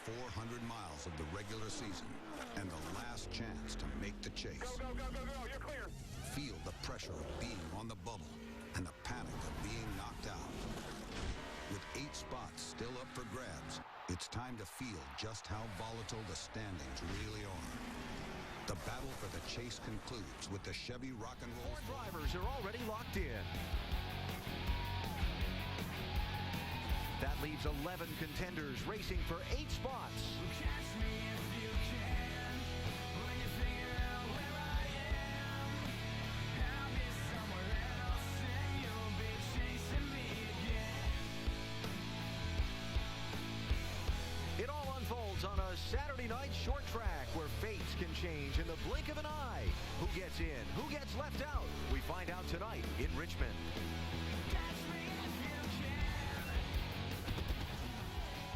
400 miles of the regular season and the last chance to make the chase. Go, go, go, go, go. You're clear. Feel the pressure of being on the bubble and the panic of being knocked out. With 8 spots still up for grabs, it's time to feel just how volatile the standings really are. The battle for the chase concludes with the Chevy Rock and Roll. 4 drivers are already locked in. That leaves 11 contenders racing for 8 spots. Catch me if you can, when you figure out where I am. I'll be somewhere else and you'll be chasing me again. It all unfolds on a Saturday night short track where fates can change in the blink of an eye. Who gets in? Who gets left out? We find out tonight in Richmond.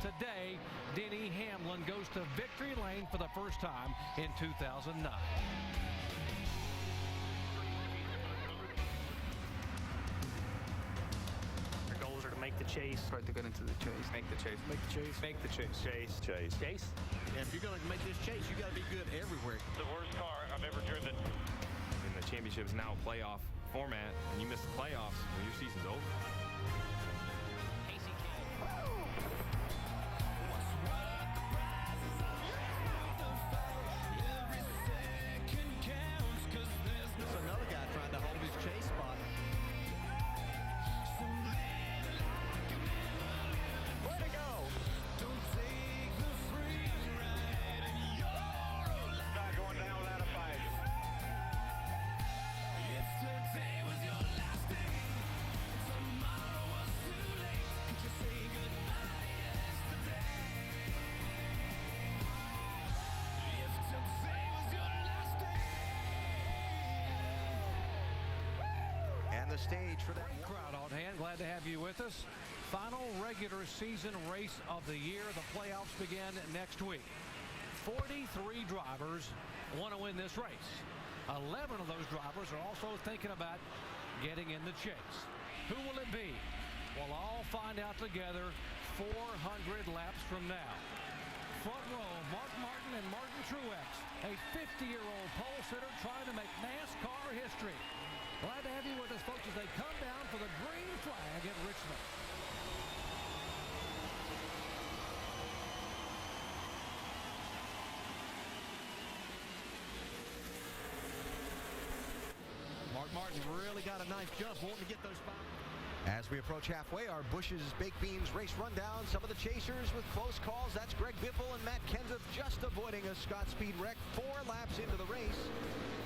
Today, Denny Hamlin goes to victory lane for the first time in 2009. Our goals are to make the chase. Try to get into the chase. Make the chase. Make the chase. Make the chase. Chase. Chase. Chase. And if you're going to make this chase, you got to be good everywhere. The worst car I've ever driven. And the championship is now a playoff format, and you miss the playoffs when your season's over. Another guy trying to hold his chase spot. Way to go! Not going down without a fight. And the stage for that Crowd on hand. Glad to have you with us. Final regular season race of the year. The playoffs begin next week. 43 drivers want to win this race. 11 of those drivers are also thinking about getting in the chase. Who will it be? We'll all find out together 400 laps from now. Front row, Mark Martin and Martin Truex, a 50-year-old pole sitter trying to make NASCAR history. Glad to have you with us, folks, as they come down for the green flag at Richmond. Mark Martin really got a nice jump, wanting to get those spots. As we approach halfway, our Bush's Baked Beans race rundown. Some of the chasers with close calls. That's Greg Biffle and Matt Kenseth just avoiding a Scott Speed wreck 4 laps into the race.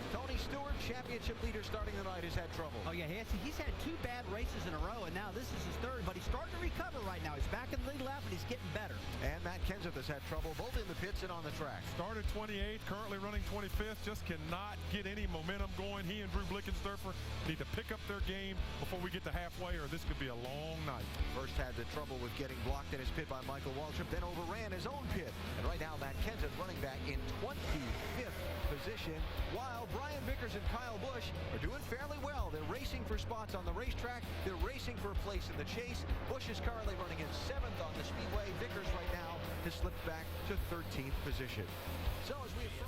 Tony Stewart, championship leader starting the night, has had trouble. Oh, yeah, he's had 2 bad races in a row, and now this is his 3rd, but he's starting to recover right now. He's back in the lead lap, and he's getting better. And Matt Kenseth has had trouble both in the pits and on the track. Started 28th, currently running 25th, just cannot get any momentum going. He and Drew Blickensderfer need to pick up their game before we get to halfway, or this could be a long night. First had the trouble with getting blocked in his pit by Michael Waltrip, then overran his own pit. And right now, Matt Kenseth running back in 25th position, while Brian Vickers and Kyle Busch are doing fairly well. They're racing for spots on the racetrack. They're racing for a place in the chase. Busch is currently running in 7th on the speedway. Vickers right now has slipped back to 13th position. So as we approach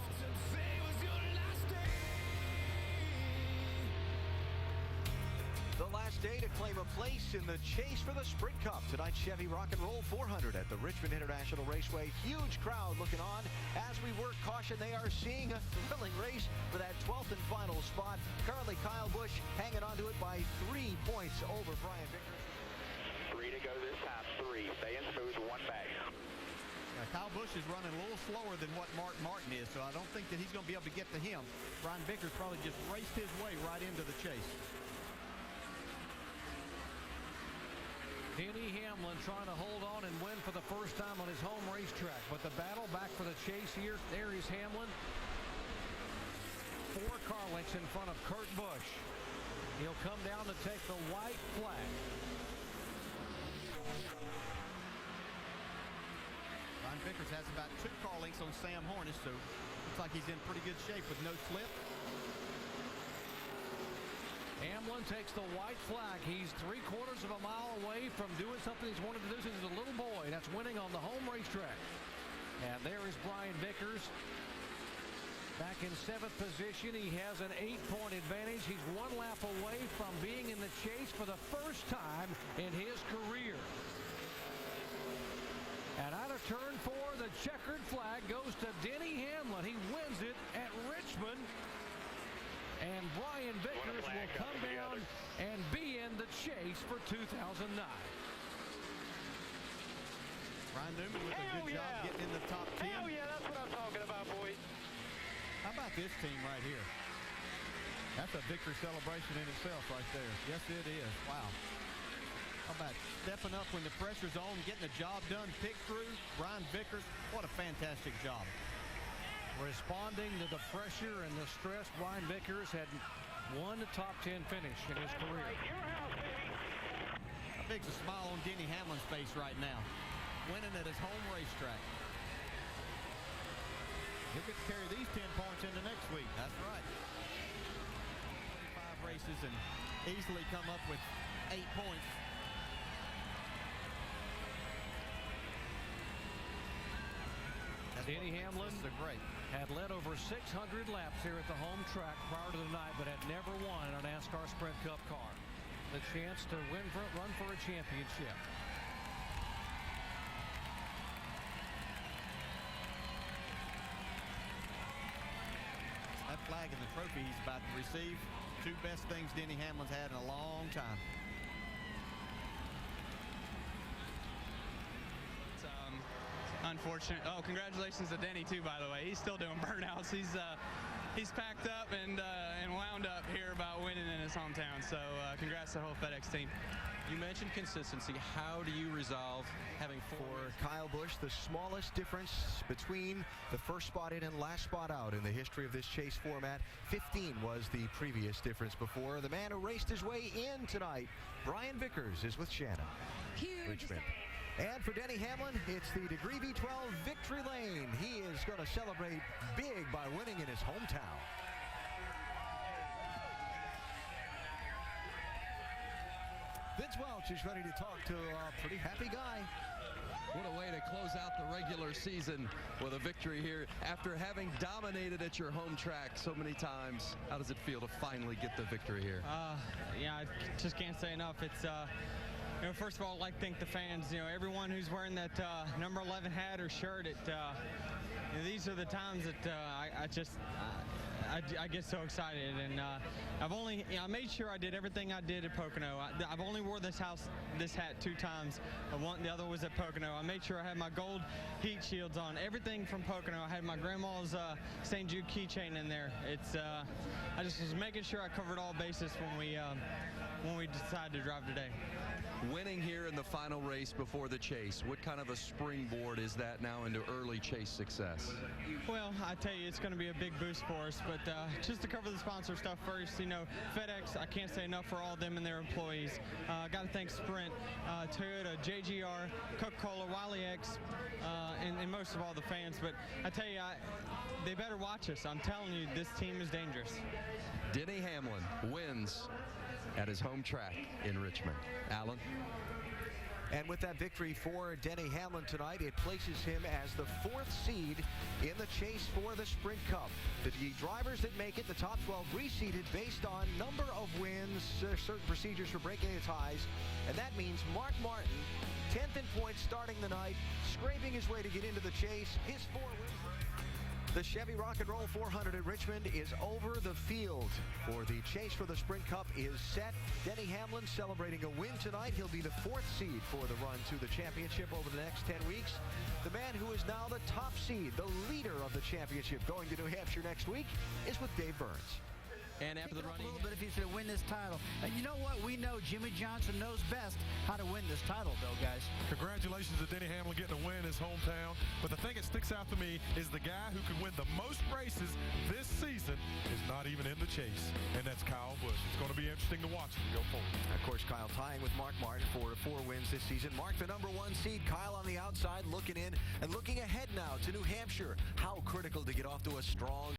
the last day to claim a place in the chase for the Sprint Cup. Tonight's Chevy Rock and Roll 400 at the Richmond International Raceway. Huge crowd looking on. As we work caution, they are seeing a thrilling race for that 12th and final spot. Currently, Kyle Busch hanging on to it by 3 points over Brian Vickers. 3 to go this time. 3. Staying smooth. 1 back. Now, Kyle Busch is running a little slower than what Mark Martin is, so I don't think that he's going to be able to get to him. Brian Vickers probably just raced his way right into the chase. Denny Hamlin trying to hold on and win for the first time on his home racetrack. But the battle back for the chase here. There is Hamlin. 4 car lengths in front of Kurt Busch. He'll come down to take the white flag. Brian Vickers has about 2 car lengths on Sam Hornish, so looks like he's in pretty good shape with no slip. Hamlin takes the white flag. He's 3/4 of a mile away from doing something he's wanted to do since he's a little boy. That's winning on the home racetrack. And there is Brian Vickers. Back in 7th position, he has an 8-point advantage. He's 1 lap away from being in the chase for the first time in his career. And out of turn 4, the checkered flag goes to Denny Hamlin. He wins it at Richmond. And Brian Vickers will come down and be in the chase for 2009. Ryan Newman with a good job getting in the top 10. Hell yeah, that's what I'm talking about, boys. How about this team right here? That's a victory celebration in itself right there. Yes, it is. Wow. How about stepping up when the pressure's on, getting the job done, pick through. Brian Vickers, what a fantastic job. Responding to the pressure and the stress, Brian Vickers had won the top 10 finish in his career. How big's a smile on Denny Hamlin's face right now, winning at his home racetrack. He'll get to carry these 10 points into next week. That's right. 25 races and easily come up with 8 points. Denny Hamlin had led over 600 laps here at the home track prior to the night, but had never won in a NASCAR Sprint Cup car. The chance to run for a championship. That flag and the trophy he's about to receive, 2 best things Denny Hamlin's had in a long time. Unfortunate. Oh, congratulations to Denny too, by the way. He's still doing burnouts. He's packed up and wound up here about winning in his hometown. So congrats to the whole FedEx team. You mentioned consistency. How do you resolve having 4? For Kyle Busch, the smallest difference between the first spot in and last spot out in the history of this chase format. 15 was the previous difference before. The man who raced his way in tonight, Brian Vickers, is with Shannon. Richmond. And for Denny Hamlin, it's the Degree V12 victory lane. He is going to celebrate big by winning in his hometown. Vince Welch is ready to talk to a pretty happy guy. What a way to close out the regular season with a victory here after having dominated at your home track so many times. How does it feel to finally get the victory here? Yeah, I just can't say enough. It's first of all, I'd like to thank the fans. Everyone who's wearing that number 11 hat or shirt. These are the times that I get so excited, and I made sure I did everything I did at Pocono. I've only wore this hat 2 times. The other was at Pocono. I made sure I had my gold heat shields on. Everything from Pocono. I had my grandma's St. Jude keychain in there. I just was making sure I covered all bases when we decided to drive today. Winning here in the final race before the chase, what kind of a springboard is that now into early chase success? Well, I tell you, it's going to be a big boost for us, but just to cover the sponsor stuff first, FedEx, I can't say enough for all of them and their employees. Got to thank Sprint, Toyota, JGR, Coca-Cola, Wiley X, and most of all the fans. But I tell you, they better watch us. I'm telling you, this team is dangerous. Denny Hamlin wins at his home track in Richmond. Alan? And with that victory for Denny Hamlin tonight, it places him as the 4th seed in the chase for the Sprint Cup. The drivers that make it, the top 12 reseeded based on number of wins, certain procedures for breaking the ties. And that means Mark Martin, 10th in points starting the night, scraping his way to get into the chase. His 4 wins. The Chevy Rock and Roll 400 at Richmond is over the field. For the chase for the Sprint Cup is set. Denny Hamlin celebrating a win tonight. He'll be the 4th seed for the run to the championship over the next 10 weeks. The man who is now the top seed, the leader of the championship going to New Hampshire next week, is with Dave Burns. And after the running, a little bit if he's going to win this title. And you know what? We know Jimmy Johnson knows best how to win this title, though, guys. Congratulations to Denny Hamlin getting a win in his hometown. But the thing that sticks out to me is the guy who can win the most races this season is not even in the chase, and that's Kyle Busch. It's going to be interesting to watch him go forward. Of course, Kyle tying with Mark Martin for 4 wins this season. Mark, the number 1 seed. Kyle on the outside looking in and looking ahead now to New Hampshire. How critical to get off to a strong